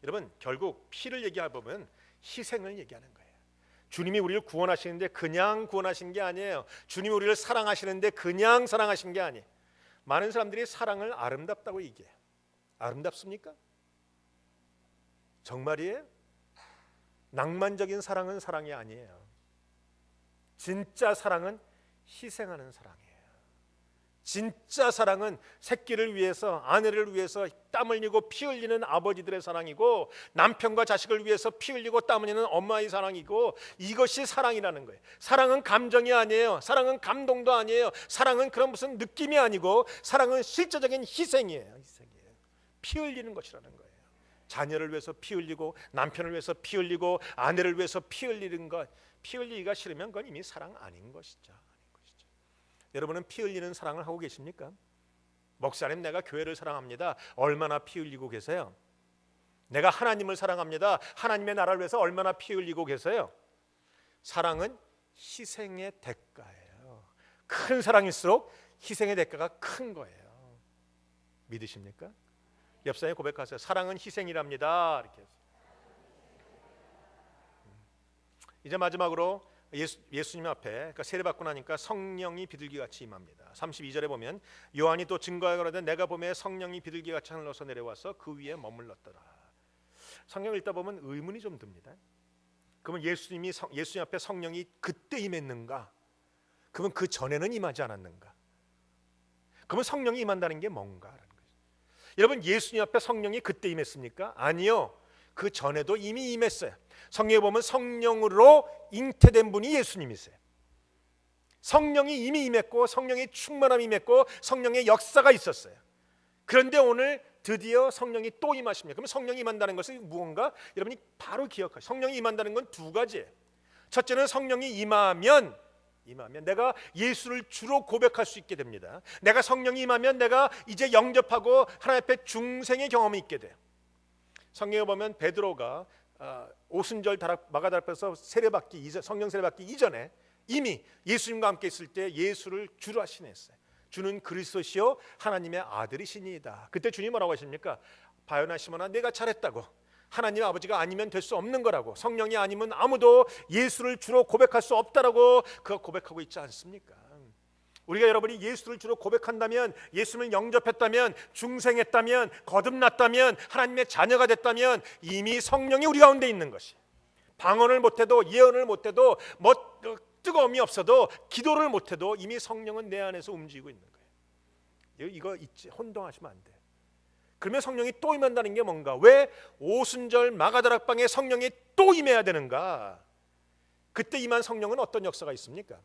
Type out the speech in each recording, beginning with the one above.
여러분, 결국 피를 얘기해보면 희생을 얘기하는 거예요. 주님이 우리를 구원하시는데 그냥 구원하신 게 아니에요. 주님이 우리를 사랑하시는데 그냥 사랑하신 게 아니에요. 많은 사람들이 사랑을 아름답다고 얘기해요. 아름답습니까? 정말이에요? 낭만적인 사랑은 사랑이 아니에요. 진짜 사랑은 희생하는 사랑이에요. 진짜 사랑은 새끼를 위해서, 아내를 위해서 땀 흘리고 피 흘리는 아버지들의 사랑이고, 남편과 자식을 위해서 피 흘리고 땀 흘리는 엄마의 사랑이고, 이것이 사랑이라는 거예요. 사랑은 감정이 아니에요. 사랑은 감동도 아니에요. 사랑은 그런 무슨 느낌이 아니고, 사랑은 실제적인 희생이에요. 희생이에요. 피 흘리는 것이라는 거예요. 자녀를 위해서 피 흘리고, 남편을 위해서 피 흘리고, 아내를 위해서 피 흘리는 것, 피 흘리기가 싫으면 그건 이미 사랑 아닌 것이죠. 여러분은 피 흘리는 사랑을 하고 계십니까? 목사님, 내가 교회를 사랑합니다. 얼마나 피 흘리고 계세요? 내가 하나님을 사랑합니다. 하나님의 나라를 위해서 얼마나 피 흘리고 계세요? 사랑은 희생의 대가예요. 큰 사랑일수록 희생의 대가가 큰 거예요. 믿으십니까? 옆 사람에 고백하세요. 사랑은 희생이랍니다. 이렇게 해서. 이제 마지막으로 예수님 앞에, 그러니까 세례받고 나니까 성령이 비둘기같이 임합니다. 32절에 보면 요한이 또 증거하거든 내가 보매 성령이 비둘기같이 하늘로서 내려와서 그 위에 머물렀더라. 성경을 읽다 보면 의문이 좀 듭니다. 그러면 예수님 앞에 성령이 그때 임했는가? 그러면 그 전에는 임하지 않았는가? 그러면 성령이 임한다는 게 뭔가라는 거죠. 여러분, 예수님 앞에 성령이 그때 임했습니까? 아니요. 그 전에도 이미 임했어요. 성경에 보면 성령으로 잉태된 분이 예수님이세요. 성령이 이미 임했고, 성령의 충만함이 임했고, 성령의 역사가 있었어요. 그런데 오늘 드디어 성령이 또 임하십니다. 그럼 성령이 임한다는 것은 무언가? 여러분이 바로 기억하세요. 성령이 임한다는 건 두 가지예요. 첫째는 성령이 임하면 내가 예수를 주로 고백할 수 있게 됩니다. 내가 성령이 임하면 내가 이제 영접하고 하나님 앞에 중생의 경험이 있게 돼요. 성경에 보면 베드로가 오순절 마가다락방에서 성령 세례받기 이전에 이미 예수님과 함께 있을 때 예수를 주로 하시냈어요. 주는 그리스도시요 하나님의 아들이시니이다. 그때 주님 뭐라고 하십니까? 바요나 시몬아, 내가 잘했다고. 하나님 아버지가 아니면 될 수 없는 거라고. 성령이 아니면 아무도 예수를 주로 고백할 수 없다라고 그가 고백하고 있지 않습니까? 우리가 여러분이 예수를 주로 고백한다면, 예수를 영접했다면, 중생했다면, 거듭났다면, 하나님의 자녀가 됐다면 이미 성령이 우리 가운데 있는 것이. 방언을 못해도, 예언을 못해도, 뜨거움이 없어도, 기도를 못해도 이미 성령은 내 안에서 움직이고 있는 거예요. 이거 잊지, 혼동하시면 안 돼요. 그러면 성령이 또 임한다는 게 뭔가? 왜 오순절 마가다락방에 성령이 또 임해야 되는가? 그때 임한 성령은 어떤 역사가 있습니까?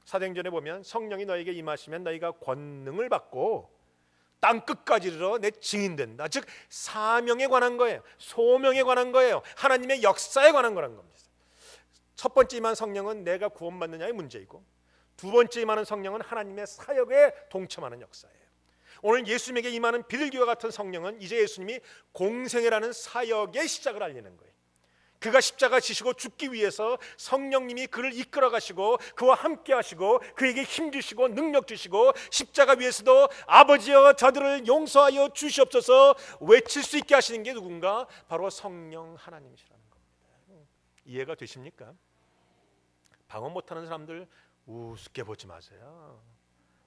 사도행전에 보면 성령이 너에게 임하시면 너희가 권능을 받고 땅 끝까지 이르러 내 증인된다. 즉 사명에 관한 거예요. 소명에 관한 거예요. 하나님의 역사에 관한 거란 겁니다. 첫 번째 임한 성령은 내가 구원받느냐의 문제이고, 두 번째 임하는 성령은 하나님의 사역에 동참하는 역사예요. 오늘 예수님에게 임하는 비둘기와 같은 성령은 이제 예수님이 공생애라는 사역의 시작을 알리는 거예요. 그가 십자가 지시고 죽기 위해서 성령님이 그를 이끌어 가시고 그와 함께 하시고 그에게 힘 주시고 능력 주시고 십자가 위에서도 아버지여 저들을 용서하여 주시옵소서 외칠 수 있게 하시는 게 누군가? 바로 성령 하나님이시라는 겁니다. 이해가 되십니까? 방언 못하는 사람들 우습게 보지 마세요.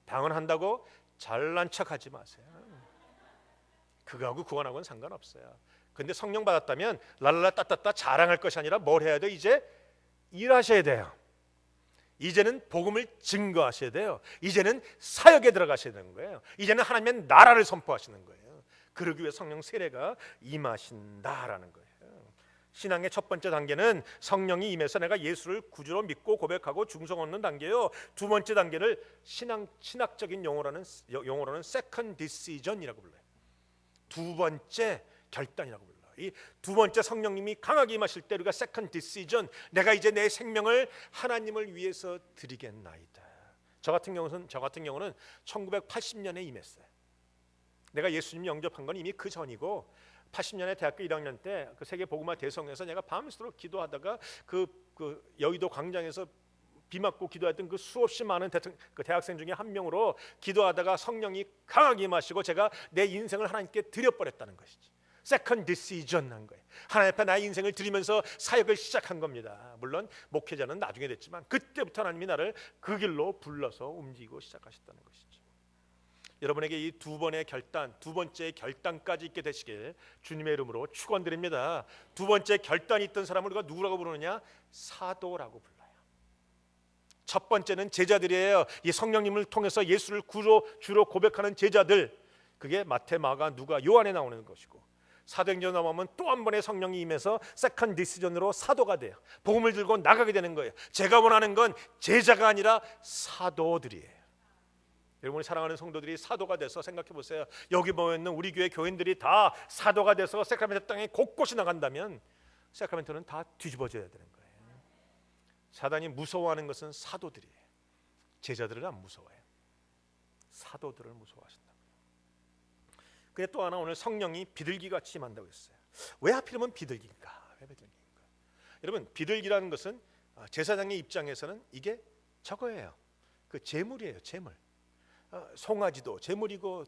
방언한다고 잘난 척하지 마세요. 그거하고 구원하고는 상관없어요. 근데 성령 받았다면 랄랄라 따따따 자랑할 것이 아니라 뭘 해야 돼요? 이제 일하셔야 돼요. 이제는 복음을 증거하셔야 돼요. 이제는 사역에 들어가셔야 되는 거예요. 이제는 하나님의 나라를 선포하시는 거예요. 그러기 위해 성령 세례가 임하신다라는 거예요. 신앙의 첫 번째 단계는 성령이 임해서 내가 예수를 구주로 믿고 고백하고 중성 얻는 단계요. 두 번째 단계를 신학적인 용어로는 second decision이라고 불러요. 두 번째 결단이라고 불러요. 이 두 번째 성령님이 강하게 임하실 때 우리가 second decision, 내가 이제 내 생명을 하나님을 위해서 드리겠나이다. 저 같은 경우는 1980년에 임했어요. 내가 예수님 영접한 건 이미 그 전이고 80년에 대학교 1학년 때 그 세계 복음화 대성에서 내가 밤새도록 기도하다가 그 여의도 광장에서 비 맞고 기도했던 그 수없이 많은 대학생 중에 한 명으로 기도하다가 성령이 강하게 임하시고 제가 내 인생을 하나님께 드려버렸다는 것이지. 세컨드 디시전 한 거예요. 하나님 앞에 나의 인생을 드리면서 사역을 시작한 겁니다. 물론 목회자는 나중에 됐지만 그때부터 하나님이 나를 그 길로 불러서 움직이고 시작하셨다는 것이죠. 여러분에게 이 두 번의 결단, 두 번째 결단까지 있게 되시길 주님의 이름으로 축원드립니다. 두 번째 결단이 있던 사람을 우리가 누구라고 부르느냐? 사도라고 불러요. 첫 번째는 제자들이에요. 이 성령님을 통해서 예수를 주로 고백하는 제자들, 그게 마태, 마가, 누가, 요한에 나오는 것이고, 사도행전 넘어오면 또 한 번의 성령이 임해서 세컨드 디시전으로 사도가 돼요. 복음을 들고 나가게 되는 거예요. 제가 원하는 건 제자가 아니라 사도들이에요. 여러분이 사랑하는 성도들이 사도가 돼서 생각해 보세요. 여기 모여 있는 우리 교회 교인들이 다 사도가 돼서 세크라멘토 땅에 곳곳이 나간다면 세크라멘토는 다 뒤집어져야 되는 거예요. 사단이 무서워하는 것은 사도들이에요. 제자들을 안 무서워해요. 사도들을 무서워하신다고요. 근데 또 하나, 오늘 성령이 비둘기같이 임한다고 했어요. 왜 하필이면 비둘기인가? 왜 비둘기인가? 여러분, 비둘기라는 것은 제사장의 입장에서는 이게 저거예요. 그 제물이에요. 제물. 송아지도 제물이고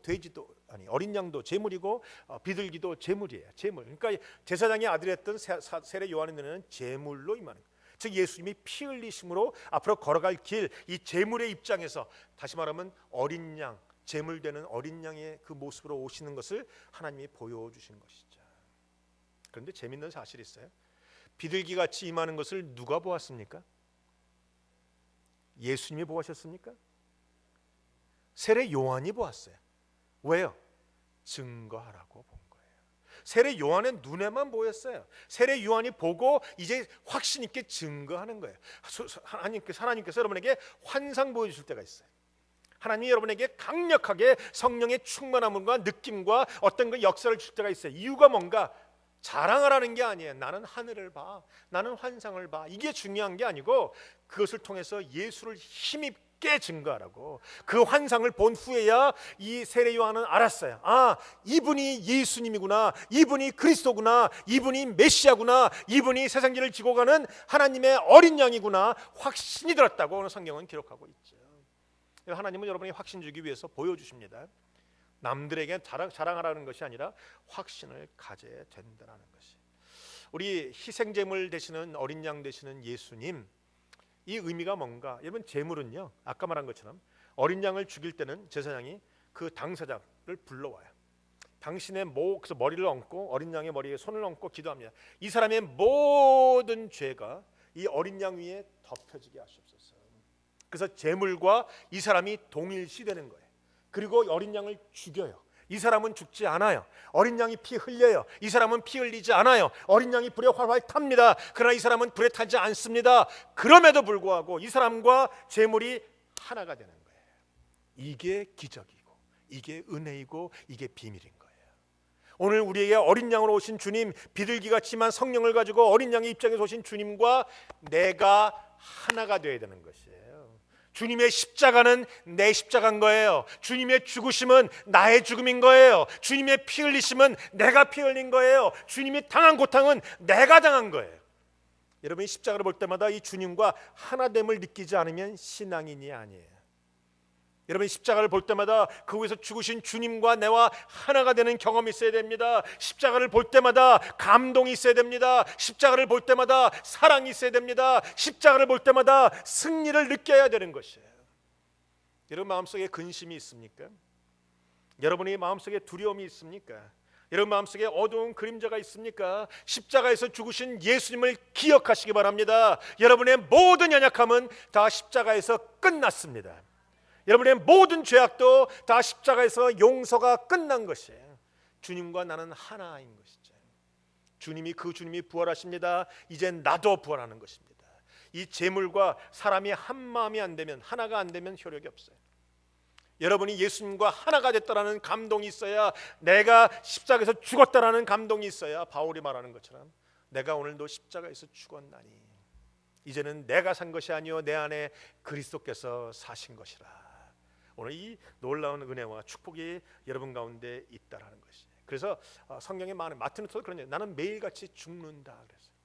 어린 양도 제물이고 비둘기도 제물이에요. 제물. 그러니까 제사장의 아들이었던 세례 요한의 눈에는 제물로 임하는 거예요. 즉 예수님이 피 흘리심으로 앞으로 걸어갈 길, 이 제물의 입장에서, 다시 말하면 어린 양, 제물되는 어린 양의 그 모습으로 오시는 것을 하나님이 보여주신 것이죠. 그런데 재밌는 사실이 있어요. 비둘기같이 임하는 것을 누가 보았습니까? 예수님이 보았습니까? 세례 요한이 보았어요. 왜요? 증거하라고 본 거예요. 세례 요한의 눈에만 보였어요. 세례 요한이 보고 이제 확신 있게 증거하는 거예요. 하나님께서 여러분에게 환상 보여주실 때가 있어요. 하나님이 여러분에게 강력하게 성령의 충만함과 느낌과 어떤 그 역사를 줄 때가 있어요. 이유가 뭔가? 자랑하라는 게 아니에요. 나는 하늘을 봐, 나는 환상을 봐, 이게 중요한 게 아니고 그것을 통해서 예수를 힘있게 증거하라고. 그 환상을 본 후에야 이 세례 요한은 알았어요. 아, 이분이 예수님이구나, 이분이 그리스도구나, 이분이 메시아구나, 이분이 세상길을 지고 가는 하나님의 어린 양이구나, 확신이 들었다고 오늘 성경은 기록하고 있죠. 하나님은 여러분이 확신 주기 위해서 보여주십니다. 남들에게 자랑하라는 것이 아니라 확신을 가져야 된다는 것이. 우리 희생제물 되시는 어린 양 되시는 예수님, 이 의미가 뭔가? 여러분, 제물은요, 아까 말한 것처럼 어린 양을 죽일 때는 제사장이 그 당사자를 불러와요. 당신의 그래서 머리를 얹고 어린 양의 머리에 손을 얹고 기도합니다. 이 사람의 모든 죄가 이 어린 양 위에 덮여지게 하시옵소서. 그래서 제물과 이 사람이 동일시되는 거예요. 그리고 어린 양을 죽여요. 이 사람은 죽지 않아요. 어린 양이 피 흘려요. 이 사람은 피 흘리지 않아요. 어린 양이 불에 활활 탑니다. 그러나 이 사람은 불에 타지 않습니다. 그럼에도 불구하고 이 사람과 제물이 하나가 되는 거예요. 이게 기적이고, 이게 은혜이고, 이게 비밀인 거예요. 오늘 우리에게 어린 양으로 오신 주님, 비둘기같이만 성령을 가지고 어린 양의 입장에서 오신 주님과 내가 하나가 되어야 되는 것이에요. 주님의 십자가는 내 십자가인 거예요. 주님의 죽으심은 나의 죽음인 거예요. 주님의 피 흘리심은 내가 피 흘린 거예요. 주님이 당한 고통은 내가 당한 거예요. 여러분이 십자가를 볼 때마다 이 주님과 하나됨을 느끼지 않으면 신앙인이 아니에요. 여러분이 십자가를 볼 때마다 그곳에서 죽으신 주님과 내와 하나가 되는 경험이 있어야 됩니다. 십자가를 볼 때마다 감동이 있어야 됩니다. 십자가를 볼 때마다 사랑이 있어야 됩니다. 십자가를 볼 때마다 승리를 느껴야 되는 것이에요. 여러분 마음속에 근심이 있습니까? 여러분의 마음속에 두려움이 있습니까? 여러분 마음속에 어두운 그림자가 있습니까? 십자가에서 죽으신 예수님을 기억하시기 바랍니다. 여러분의 모든 연약함은 다 십자가에서 끝났습니다. 여러분의 모든 죄악도 다 십자가에서 용서가 끝난 것이에요. 주님과 나는 하나인 것이죠. 주님이 부활하십니다. 이제 나도 부활하는 것입니다. 이 제물과 사람이 한 마음이 안 되면, 하나가 안 되면 효력이 없어요. 여러분이 예수님과 하나가 됐다라는 감동이 있어야, 내가 십자가에서 죽었다라는 감동이 있어야 바울이 말하는 것처럼 내가 오늘도 십자가에서 죽었나니 이제는 내가 산 것이 아니요 내 안에 그리스도께서 사신 것이라. 오늘 이 놀라운 은혜와 축복이 여러분 가운데 있다라는 것이에요. 그래서 성경에 많은 마틴 루터도 그런 얘기, 나는 매일같이 죽는다 그랬어요.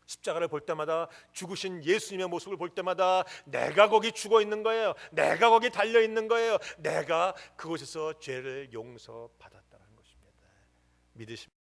십자가를 볼 때마다, 죽으신 예수님의 모습을 볼 때마다 내가 거기 죽어 있는 거예요. 내가 거기 달려 있는 거예요. 내가 그곳에서 죄를 용서받았다는 것입니다. 믿으십니까?